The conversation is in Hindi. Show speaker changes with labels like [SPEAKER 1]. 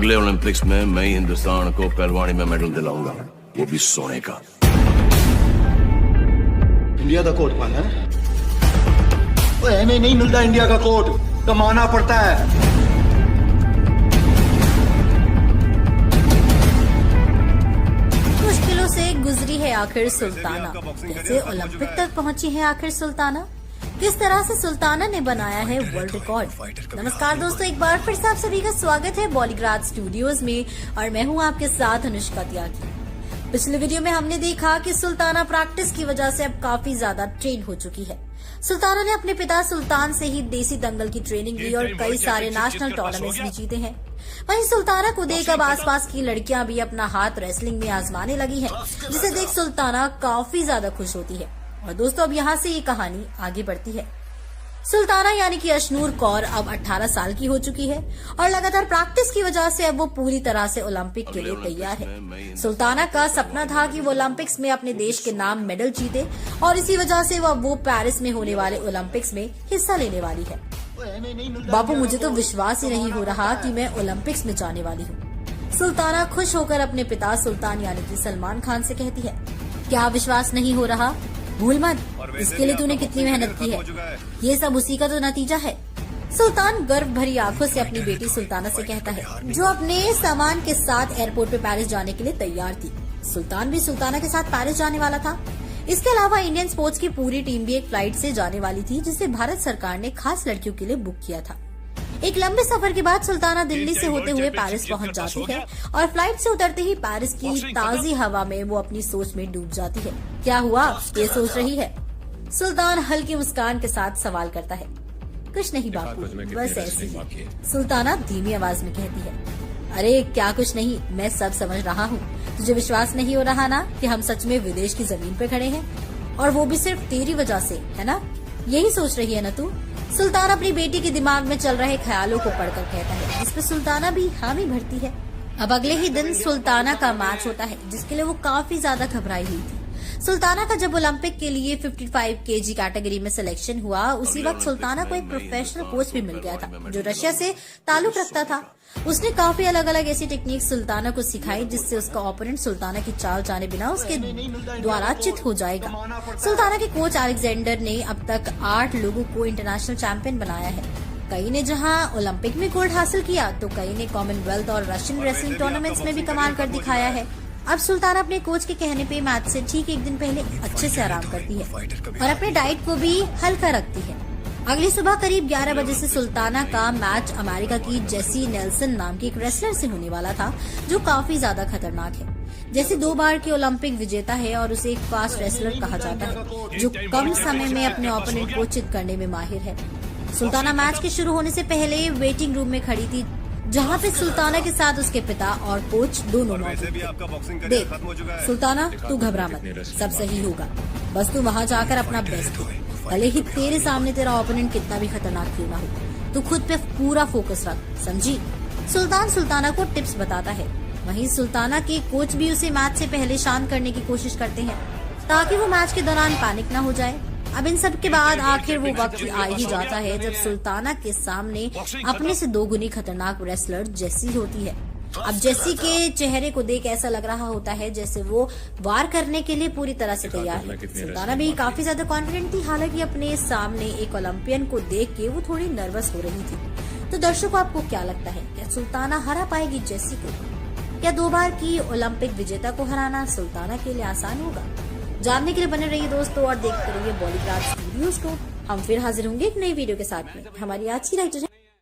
[SPEAKER 1] अगले ओलंपिक्स में मैं ही हिंदुस्तान को पहलवानी में मेडल दिलाऊंगा, वो भी सोने का।
[SPEAKER 2] इंडिया का कोट पाना है? ऐसे नहीं मिलता इंडिया का कोट, कमाना पड़ता है।
[SPEAKER 3] मुश्किलों से गुजरी है आखिर सुल्ताना, कैसे ओलंपिक तक पहुंची है आखिर सुल्ताना, किस तरह से सुल्ताना ने बनाया है वर्ल्ड रिकॉर्ड। नमस्कार दोस्तों, एक बार फिर से आप सभी का स्वागत है बॉलीग्राड स्टूडियोज में और मैं हूं आपके साथ अनुष्का त्यागी। पिछले वीडियो में हमने देखा कि सुल्ताना प्रैक्टिस की वजह से अब काफी ज्यादा ट्रेन हो चुकी है। सुल्ताना ने अपने पिता सुल्तान से ही देसी दंगल की ट्रेनिंग ली और कई सारे नेशनल टूर्नामेंट्स भी जीते हैं। वहीं सुल्ताना को देख अब आसपास की लड़कियां भी अपना हाथ रेसलिंग में आजमाने लगी हैं, जिसे देख सुल्ताना काफी ज्यादा खुश होती है। और दोस्तों अब यहाँ से ये कहानी आगे बढ़ती है। सुल्ताना यानी कि अशनूर कौर अब 18 साल की हो चुकी है और लगातार प्रैक्टिस की वजह से अब वो पूरी तरह से ओलंपिक के लिए तैयार है। सुल्ताना का सपना था कि वो ओलंपिक्स में अपने देश के नाम मेडल जीते और इसी वजह से वो पेरिस में होने वाले ओलंपिक्स में हिस्सा लेने वाली है। बाबू, मुझे तो विश्वास ही नहीं हो रहा कि मैं ओलंपिक्स में जाने वाली हूँ। सुल्ताना खुश होकर अपने पिता सुल्तान यानी कि सलमान खान से कहती है, क्या विश्वास नहीं हो रहा? भूल मत, इसके लिए तूने कितनी मेहनत की है, ये सब उसी का तो नतीजा है। सुल्तान गर्व भरी आंखों से अपनी बेटी सुल्ताना से कहता है, जो अपने सामान के साथ एयरपोर्ट पे पेरिस जाने के लिए तैयार थी। सुल्तान भी सुल्ताना के साथ पेरिस जाने वाला था। इसके अलावा इंडियन स्पोर्ट्स की पूरी टीम भी एक फ्लाइट से जाने वाली थी, जिसे भारत सरकार ने खास लड़कियों के लिए बुक किया था। एक लंबे सफर के बाद सुल्ताना दिल्ली से होते हुए पेरिस पहुंच जाती है और फ्लाइट से उतरते ही पेरिस की ताजी हवा में वो अपनी सोच में डूब जाती है। क्या हुआ, ये सोच रही है? सुल्तान हल्की मुस्कान के साथ सवाल करता है। कुछ नहीं बापू, बस ऐसे ही। सुल्ताना धीमी आवाज में कहती है, अरे क्या कुछ नहीं, मैं सब समझ रहा हूँ। तुझे विश्वास नहीं हो रहा ना कि हम सच में विदेश की जमीन पे खड़े हैं, और वो भी सिर्फ तेरी वजह से, है ना? यही सोच रही है ना तू? सुल्तान अपनी बेटी के दिमाग में चल रहे ख्यालों को पढ़कर कहता है, जिसपे सुल्ताना भी हामी भरती है। अब अगले ही दिन सुल्ताना का मैच होता है, जिसके लिए वो काफी ज्यादा घबराई हुई थी। सुल्ताना का जब ओलंपिक के लिए 55 kg कैटेगरी में सिलेक्शन हुआ, उसी वक्त सुल्ताना को एक प्रोफेशनल कोच भी मिल गया था, जो रशिया से ताल्लुक रखता था। उसने काफी अलग अलग ऐसी टेक्निक सुल्ताना को सिखाई, जिससे उसका ओपोनेंट सुल्ताना की चाल जाने बिना उसके द्वारा चित हो जाएगा। सुल्ताना के कोच अलेक्जेंडर ने अब तक 8 लोगों को इंटरनेशनल चैंपियन बनाया है। कई ने जहां ओलंपिक में गोल्ड हासिल किया, तो कई ने कॉमनवेल्थ और रशियन रेसलिंग टूर्नामेंट्स में भी कमाल कर दिखाया है। अब सुल्ताना अपने कोच के कहने पे मैच से ठीक एक दिन पहले अच्छे से आराम करती है और अपने डाइट को भी हल्का रखती है। अगली सुबह करीब 11 बजे से सुल्ताना का मैच अमेरिका की जेसी नेल्सन नाम की एक रेसलर से होने वाला था, जो काफी ज्यादा खतरनाक है। जेसी 2 बार की ओलंपिक विजेता है और उसे एक फास्ट रेसलर कहा जाता है, जो कम समय में अपने ओपोनेंट को चित करने में माहिर है। सुल्ताना मैच के शुरू होने से पहले वेटिंग रूम में खड़ी थी, जहाँ पे सुल्ताना के साथ उसके पिता और कोच दोनों मौजूद थे। देख सुल्ताना, तू घबरा मत, सब सही होगा, बस तू वहाँ जाकर अपना बेस्ट दे। भले ही तेरे सामने तेरा ओपोनेंट कितना भी खतरनाक क्यों ना हो, तू खुद पे पूरा फोकस रख, समझी? सुल्तान सुल्ताना को टिप्स बताता है। वहीं सुल्ताना के कोच भी उसे मैच से पहले शांत करने की कोशिश करते हैं, ताकि वो मैच के दौरान पैनिक न हो जाए। अब इन सब के बाद आखिर वो वक्त आ ही जाता है जब सुल्ताना के सामने अपने से 2 गुनी खतरनाक रेसलर जेसी होती है। अब जेसी के चेहरे को देख ऐसा लग रहा होता है जैसे वो वार करने के लिए पूरी तरह से तैयार है। सुल्ताना भी काफी ज्यादा कॉन्फिडेंट थी, हालांकि अपने सामने एक ओलंपियन को देख के वो थोड़ी नर्वस हो रही थी। तो दर्शकों, आपको क्या लगता है, क्या सुल्ताना हरा पाएगी जेसी को? क्या 2 बार की ओलंपिक विजेता को हराना सुल्ताना के लिए आसान होगा? जानने के लिए बने रहिए दोस्तों और देखते रहिए बॉलीग्राड स्टूडियोज को। हम फिर हाजिर होंगे एक नई वीडियो के साथ में। हमारी आज की